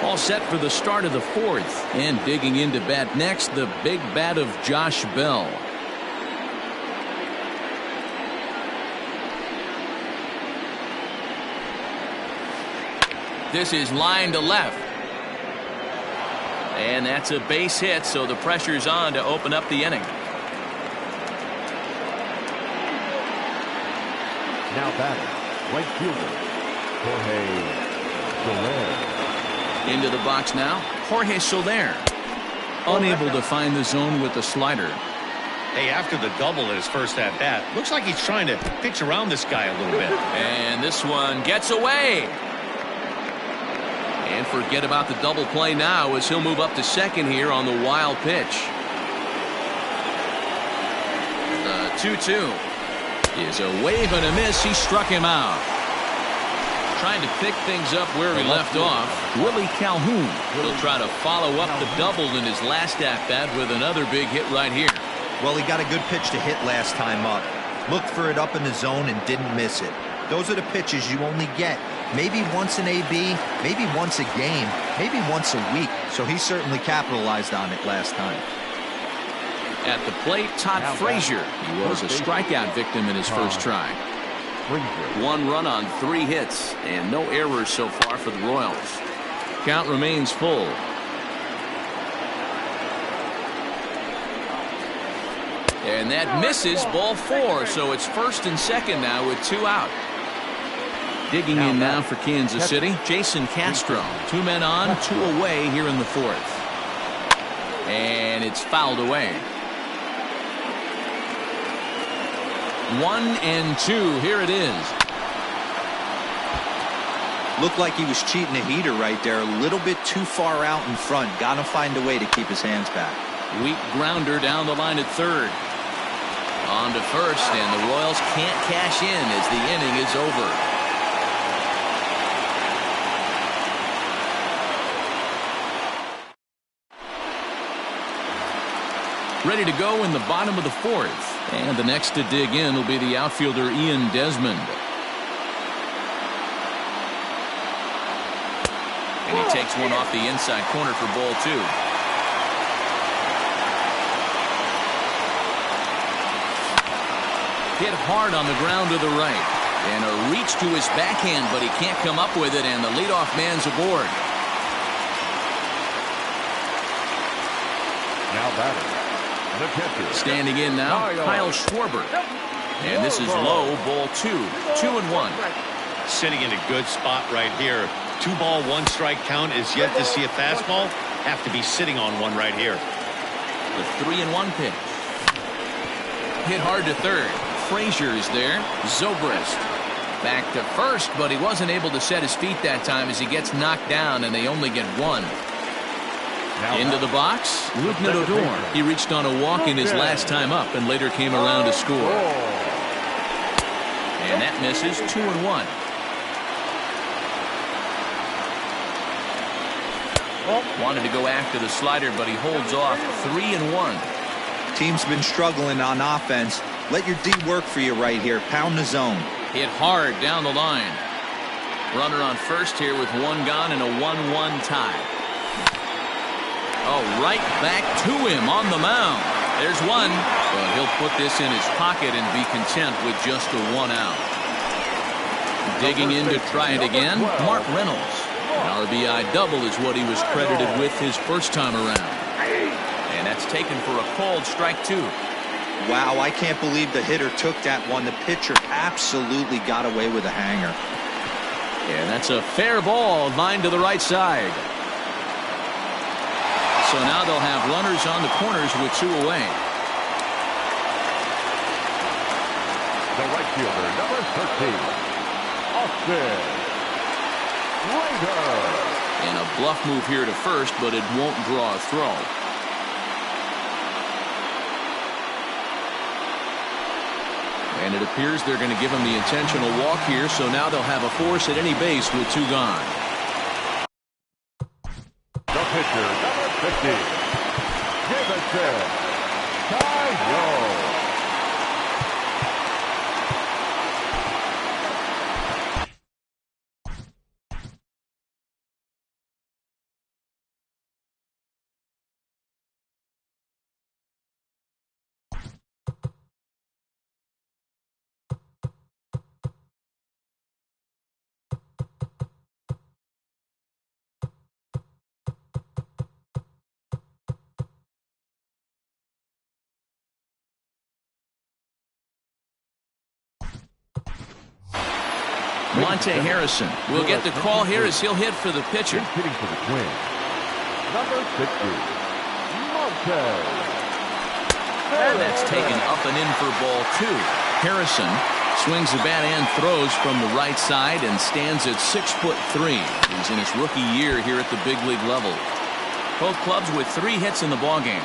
All set for the start of the fourth. And digging into bat next, the big bat of Josh Bell. This is line to left. And that's a base hit, so the pressure's on to open up the inning. Now batting, right fielder, Jorge Soler. Into the box now, Jorge Soler. Unable to find the zone with the slider. Hey, after the double at his first at-bat, looks like he's trying to pitch around this guy a little bit. And this one gets away. And forget about the double play now as he'll move up to second here on the wild pitch. The 2-2 is a wave and a miss. He struck him out. Trying to pick things up where he left off, Willie Calhoun. He'll try to follow up the double in his last at-bat with another big hit right here. Well, he got a good pitch to hit last time up. Looked for it up in the zone and didn't miss it. Those are the pitches you only get maybe once in AB, maybe once a game, maybe once a week. So he certainly capitalized on it last time. At the plate, Todd Frazier. He was a strikeout victim in his first try. 1 run on 3 hits and no errors so far for the Royals. Count remains full. And that misses, ball 4, so it's first and second now with 2 out. Digging in now for Kansas City, Jason Castro. 2 men on, 2 away here in the 4th. And it's fouled away. 1-2. Here it is. Looked like he was cheating a heater right there. A little bit too far out in front. Got to find a way to keep his hands back. Weak grounder down the line at third. On to first, and the Royals can't cash in as the inning is over. Ready to go in the bottom of the 4th. And the next to dig in will be the outfielder Ian Desmond. And he takes one off the inside corner for ball 2. Hit hard on the ground to the right. And a reach to his backhand, but he can't come up with it, and the leadoff man's aboard. Now batting, the catcher. Standing in now, Kyle Schwarber. And this is low, ball 2. 2-1. Sitting in a good spot right here. 2-ball, 1-strike count is yet to see a fastball. Have to be sitting on one right here. The 3-1 pitch. Hit hard to third. Frazier is there. Zobrist back to first, but he wasn't able to set his feet that time as he gets knocked down, and they only get 1. Into the box, Luke Nadodor. He reached on a walk in his last time up and later came around to score. And that misses 2-1. Wanted to go after the slider, but he holds off. 3-1. Team's been struggling on offense. Let your D work for you right here. Pound the zone. Hit hard down the line. Runner on first here with one gone and a 1-1 tie. Oh, right back to him on the mound. There's one, but he'll put this in his pocket and be content with just a 1 out. Digging in to try it again, Mark Reynolds. An RBI double is what he was credited with his first time around. And that's taken for a called strike 2. Wow, I can't believe the hitter took that one. The pitcher absolutely got away with a hanger. And that's a fair ball, line to the right side. So now they'll have runners on the corners with 2 away. The right fielder, number 13, Austin Rader. And a bluff move here to first, but it won't draw a throw. And it appears they're going to give him the intentional walk here, so now they'll have a force at any base with 2 gone. The pitcher, number 50, give it to Ty. Monte Harrison will get the call here as he'll hit for the pitcher. Hitting for the Twins, number 60, Monte. And that's taken up and in for ball 2. Harrison swings the bat and throws from the right side and stands at 6'3". He's in his rookie year here at the big league level. Both clubs with 3 hits in the ballgame.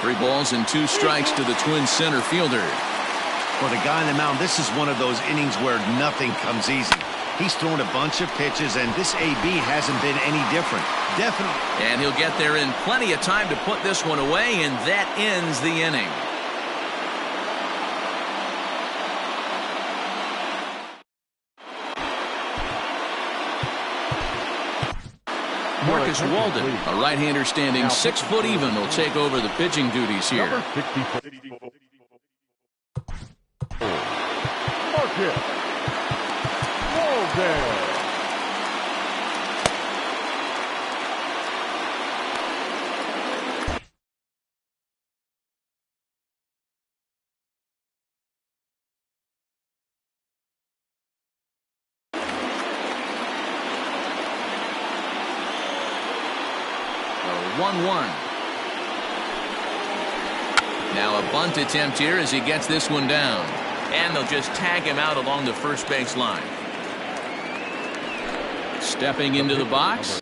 3 balls and 2 strikes to the Twins center fielder. For the guy on the mound, this is one of those innings where nothing comes easy. He's thrown a bunch of pitches, and this AB hasn't been any different. Definitely. And he'll get there in plenty of time to put this one away, and that ends the inning. Marcus Walden, a right-hander standing 6 foot even, will take over the pitching duties here. Number 64. Marcus Walden. A 1-1. Now a bunt attempt here as he gets this one down. And they'll just tag him out along the first base line. Stepping into the box.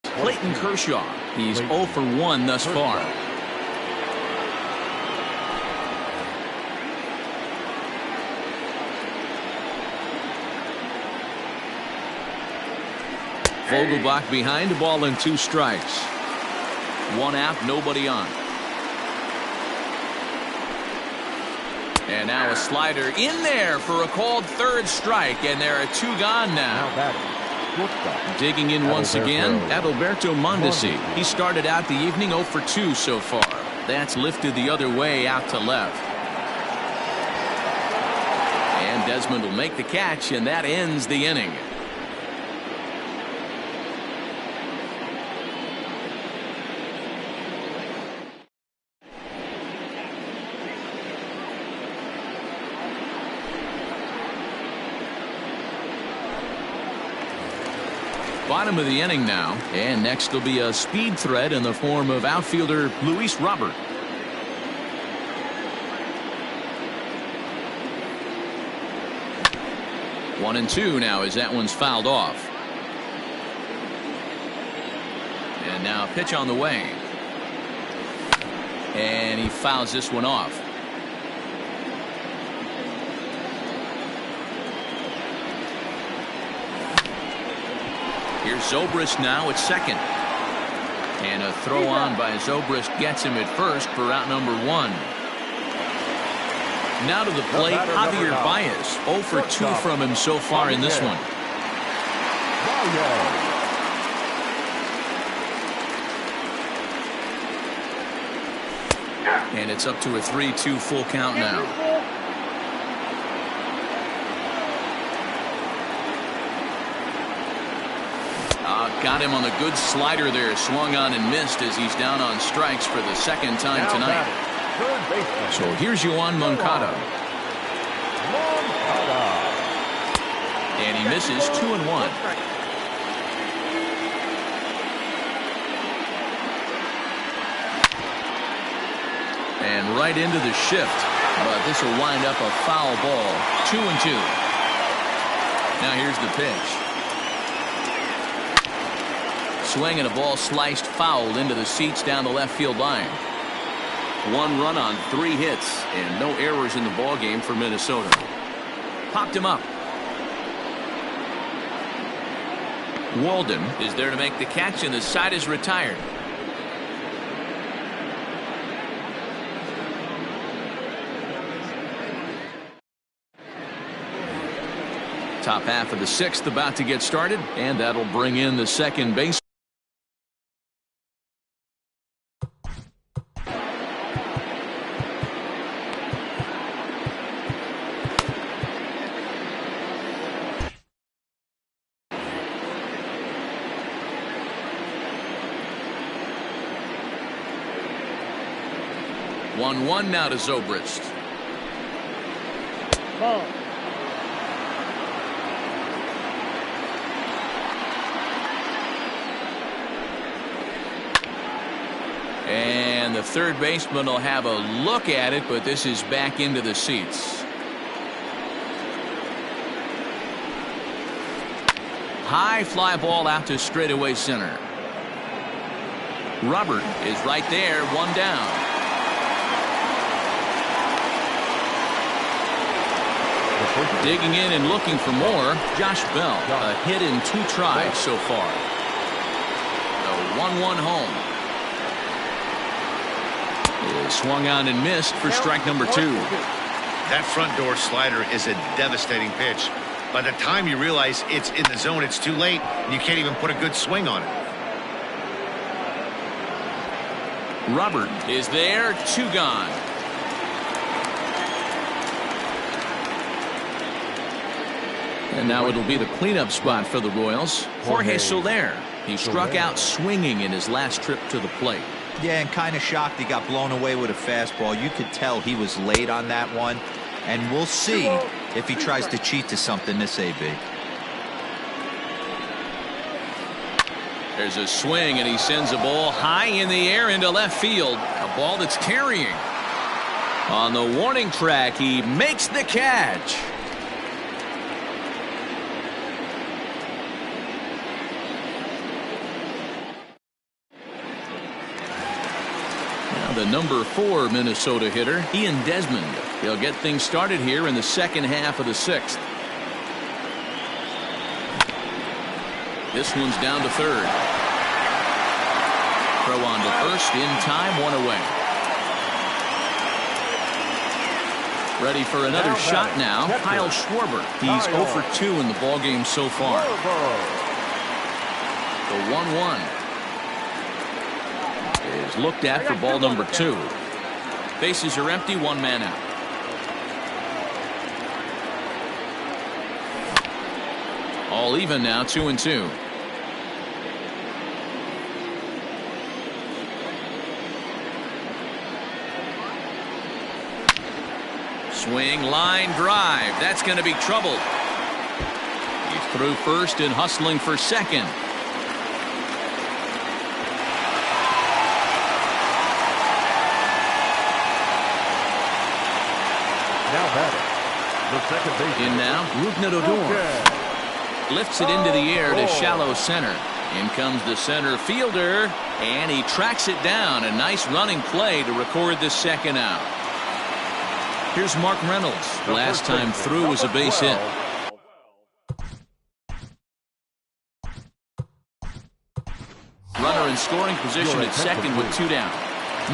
Clayton Kershaw. He's 0 for 1 thus far. Vogelbach behind, ball and 2 strikes. 1 out, nobody on. And now a slider in there for a called 3rd strike, and there are 2 gone now. Digging in once again, Adalberto Mondesi. He started out the evening 0 for 2 so far. That's lifted the other way out to left. And Desmond will make the catch, and that ends the inning. bottom of the inning now, and next will be a speed threat in the form of outfielder Luis Robert. One and two now as that one's fouled off. And now a pitch on the way. And he fouls this one off. Here's Zobrist now at second. And a throw on by Zobrist gets him at first for out number one. Now to the plate, Javier Baez. 0 for 2 from him so far in this one. And it's up to a 3-2 full count now. Got him on the good slider there. Swung on and missed as he's down on strikes for the second time tonight. So here's Yoan Moncada. And he misses 2-1. And right into the shift. But this will wind up a foul ball. 2-2. Now here's the pitch. Swing and a ball sliced fouled into the seats down the left field line. 1 run on 3 hits and no errors in the ball game for Minnesota. Popped him up. Walden is there to make the catch, and the side is retired. Top half of the 6th about to get started, and that'll bring in the second base. One now to Zobrist. Ball. And the third baseman will have a look at it, but this is back into the seats. High fly ball out to straightaway center. Robert is right there, 1 down. Digging in and looking for more, Josh Bell. A hit in 2 tries so far. The 1-1 home. Is swung on and missed for strike number 2. That front door slider is a devastating pitch. By the time you realize it's in the zone, it's too late, and you can't even put a good swing on it. Robert is there, 2 gone. And now it'll be the cleanup spot for the Royals. Jorge Soler. He struck out swinging in his last trip to the plate. Yeah, and kind of shocked he got blown away with a fastball. You could tell he was late on that one. And we'll see if he tries to cheat to something this AB. There's a swing, and he sends a ball high in the air into left field. A ball that's carrying. On the warning track, he makes the catch. The number 4 Minnesota hitter, Ian Desmond. He'll get things started here in the second half of the 6th. This one's down to third. Throw on to first in time, 1 away. Ready for another shot now, Kyle Schwarber. He's 0 for 2 in the ballgame so far. The 1-1. Is looked at for ball number 2. Bases are empty, 1 man out. All even now, 2-2. Swing, line drive. That's going to be trouble. He's through first and hustling for second. second base. In now, Rugnet-Odor. Lifts it into the air to shallow center. In comes the center fielder, and he tracks it down. A nice running play to record the second out. Here's Mark Reynolds. Last time through was a base hit. Runner in scoring position at second with 2 down.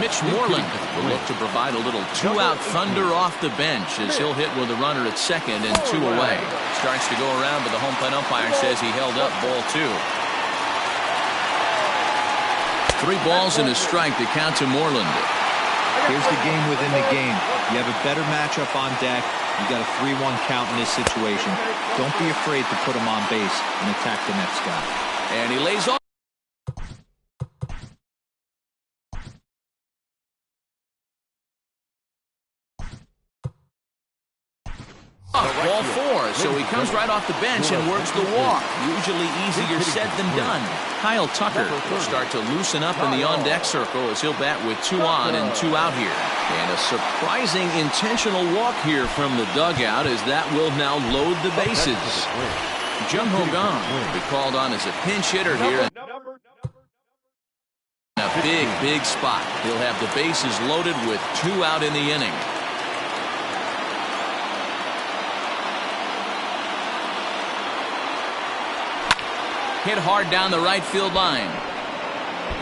Mitch Moreland will look to provide a little 2-out thunder off the bench as he'll hit with a runner at second and 2 away. Starts to go around, but the home plate umpire says he held up ball 2. 3 balls and a strike to count to Moreland. Here's the game within the game. You have a better matchup on deck. You got a 3-1 count in this situation. Don't be afraid to put him on base and attack the next guy. And he lays off. Ball 4, so he comes right off the bench and works the walk. Usually easier said than done. Kyle Tucker will start to loosen up in the on-deck circle as he'll bat with 2 on and 2 out here. And a surprising intentional walk here from the dugout as that will now load the bases. Jung Ho Gong will be called on as a pinch hitter here. A big spot. He'll have the bases loaded with 2 out in the inning. Hit hard down the right field line.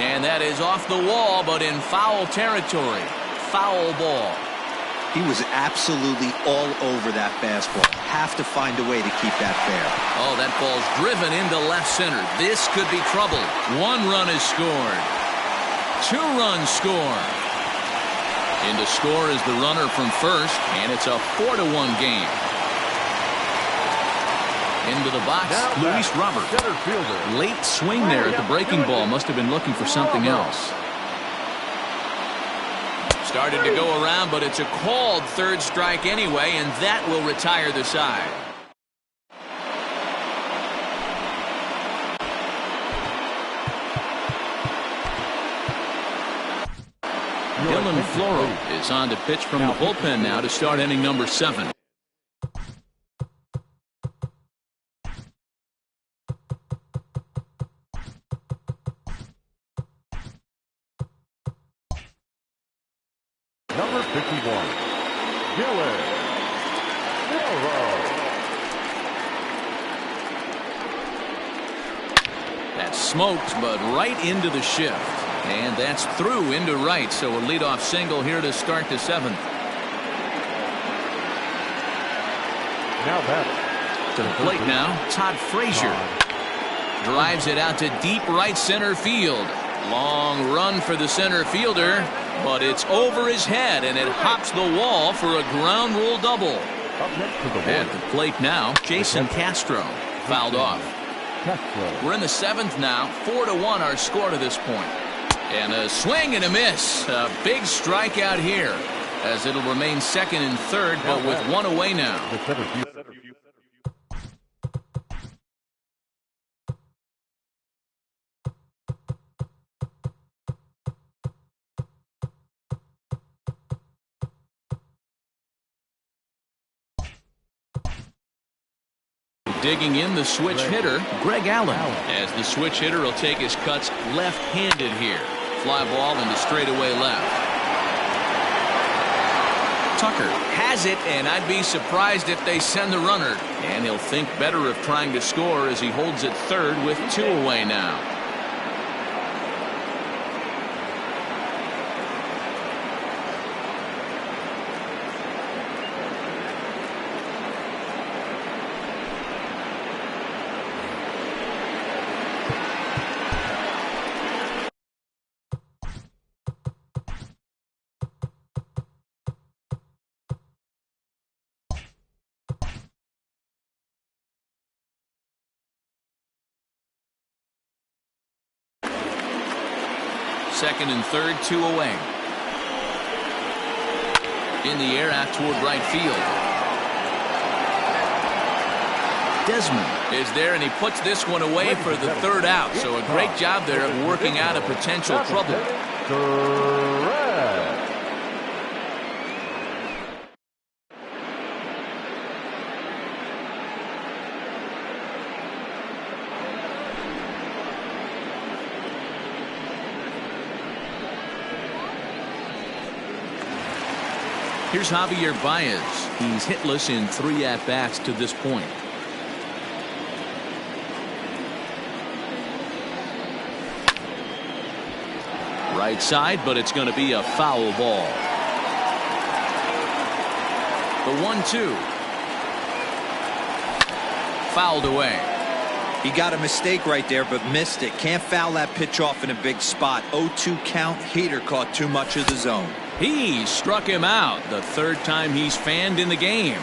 And that is off the wall, but in foul territory. Foul ball. He was absolutely all over that fastball. Have to find a way to keep that fair. Oh, that ball's driven into left center. This could be trouble. 1 run is scored. 2 runs score. In to score is the runner from first, and it's a 4-1 game. Into the box, Luis Robert. Late swing there at the breaking ball. Must have been looking for something else. Started to go around, but it's a called 3rd strike anyway, and that will retire the side. Dylan Floro is on to pitch from the bullpen now to start inning number 7. Number 51, Dylan Floro. That's smoked, but right into the shift. And that's through into right, so a leadoff single here to start the 7th. Now batting. To the plate now, Todd Frazier. Drives it out to deep right center field. Long run for the center fielder, but it's over his head, and it hops the wall for a ground rule double. At the plate now, Jason Castro fouled off. We're in the 7th now. 4-1 our score to this point. And a swing and a miss. A big strikeout here, as it'll remain 2nd and 3rd, but with 1 away now. Digging in the switch hitter, Greg Allen, as the switch hitter will take his cuts left-handed here. Fly ball into straightaway left. Tucker has it, and I'd be surprised if they send the runner. And he'll think better of trying to score as he holds it 3rd with 2 away now. Second and 3rd, 2 away. In the air out toward right field. Desmond is there, and he puts this one away for the 3rd out. So a great job there of working out a potential trouble. Here's Javier Baez. He's hitless in 3 at-bats to this point. Right side, but it's going to be a foul ball. The 1-2. Fouled away. He got a mistake right there, but missed it. Can't foul that pitch off in a big spot. 0-2 count. Heater caught too much of the zone. He struck him out. The 3rd time he's fanned in the game.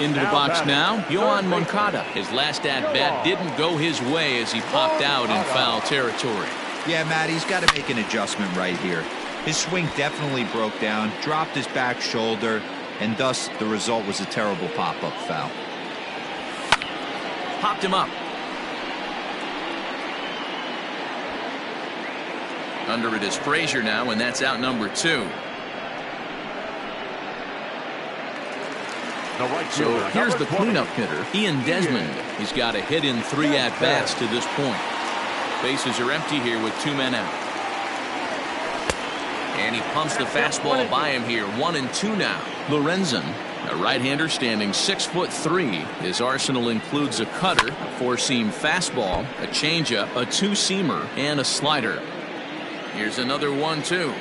Into the box now, Yohan Moncada. His last at-bat didn't go his way as he popped out in foul territory. Yeah, Matt, he's got to make an adjustment right here. His swing definitely broke down, dropped his back shoulder, and thus the result was a terrible pop-up foul. Popped him up. Under it is Frazier now, and that's out number 2. So here's the cleanup hitter, Ian Desmond. He's got a hit in 3 at-bats to this point. Bases are empty here with 2 men out. And he pumps the fastball by him here. 1-2 now. Lorenzen, a right-hander standing 6'3". His arsenal includes a cutter, a 4-seam fastball, a changeup, a 2-seamer, and a slider. Here's another 1-2.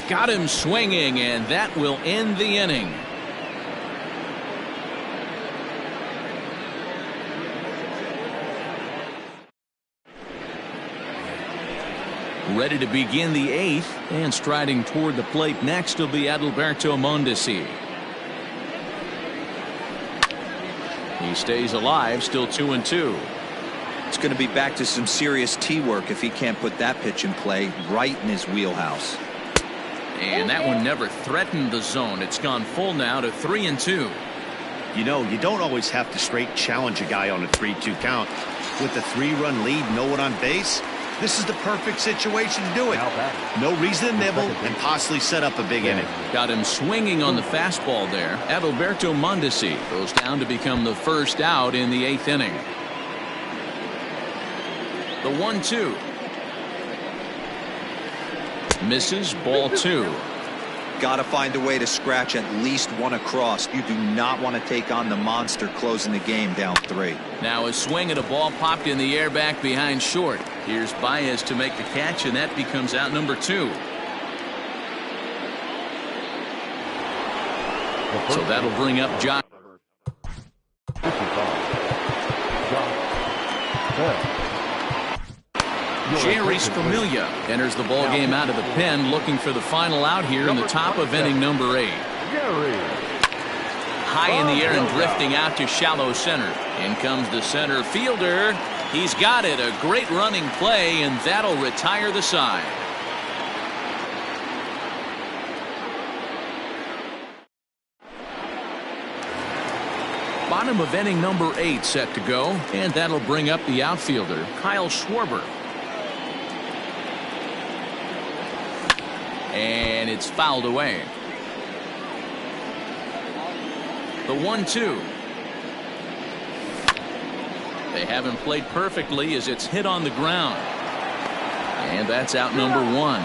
Got him swinging, and that will end the inning. Ready to begin the 8th, and striding toward the plate next will be Adalberto Mondesi. He stays alive, still 2-2. It's going to be back to some serious tee work if he can't put that pitch in play right in his wheelhouse. And that one never threatened the zone. It's gone full now to 3-2. You know, you don't always have to straight challenge a guy on a 3-2 count. With the 3-run lead, no one on base, this is the perfect situation to do it. No reason to nibble and possibly set up a big inning. Got him swinging on the fastball there. Adalberto Mondesi goes down to become the first out in the 8th inning. The 1-2. Misses, ball 2. Got to find a way to scratch at least one across. You do not want to take on the monster closing the game down 3. Now a swing at a ball popped in the air back behind short. Here's Baez to make the catch, and that becomes out number 2. So that'll bring up John. Jerry Scamelia enters the ball game out of the pen, looking for the final out here in the top of inning number 8. High in the air and drifting out to shallow center. In comes the center fielder. He's got it. A great running play, and that'll retire the side. Bottom of inning number 8 set to go, and that'll bring up the outfielder, Kyle Schwarber. And it's fouled away. The 1-2. They haven't played perfectly as it's hit on the ground. And that's out number 1.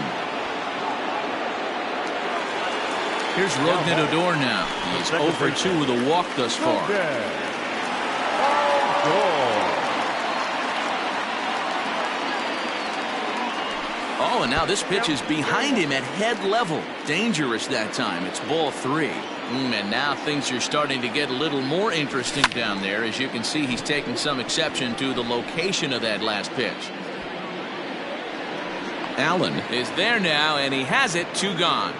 Here's Rougned Odor now. He's 0 for 2 with a walk thus far. Oh, and now this pitch is behind him at head level. Dangerous that time. It's ball 3. And now things are starting to get a little more interesting down there. As you can see, he's taking some exception to the location of that last pitch. Allen is there now, and he has it. 2 gone.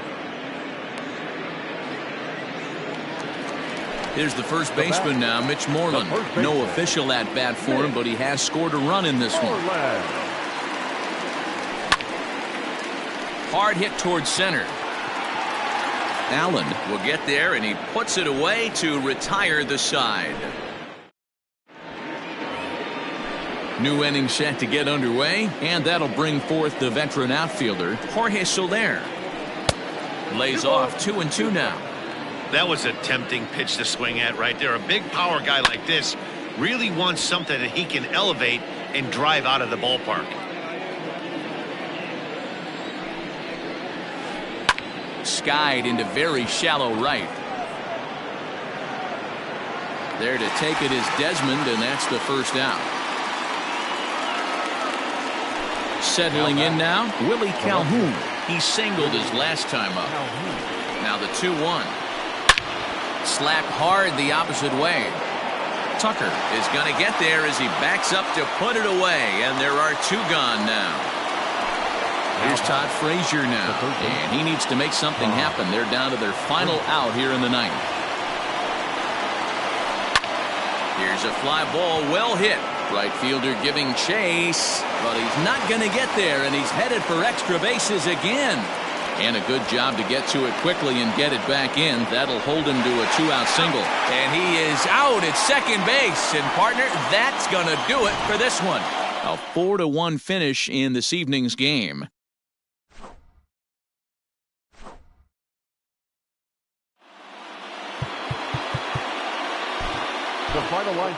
Here's the first baseman now, Mitch Moreland. No official at-bat for him, but he has scored a run in this one. Hard hit towards center. Allen will get there, and he puts it away to retire the side. New inning set to get underway, and that'll bring forth the veteran outfielder, Jorge Soler. Lays off 2-2 now. That was a tempting pitch to swing at right there. A big power guy like this really wants something that he can elevate and drive out of the ballpark. skied into very shallow right. There to take it is Desmond, and that's the first out. Settling in now, Willie Calhoun. He singled his last time up. Now the 2-1. Slapped hard the opposite way. Tucker is going to get there as he backs up to put it away, and there are 2 gone now. Here's Todd Frazier now, and he needs to make something happen. They're down to their final out here in the 9th. Here's a fly ball, well hit. Right fielder giving chase, but he's not going to get there, and he's headed for extra bases again. And a good job to get to it quickly and get it back in. That'll hold him to a 2-out single. And he is out at second base. And, partner, that's going to do it for this one. A 4-1 finish in this evening's game. The final line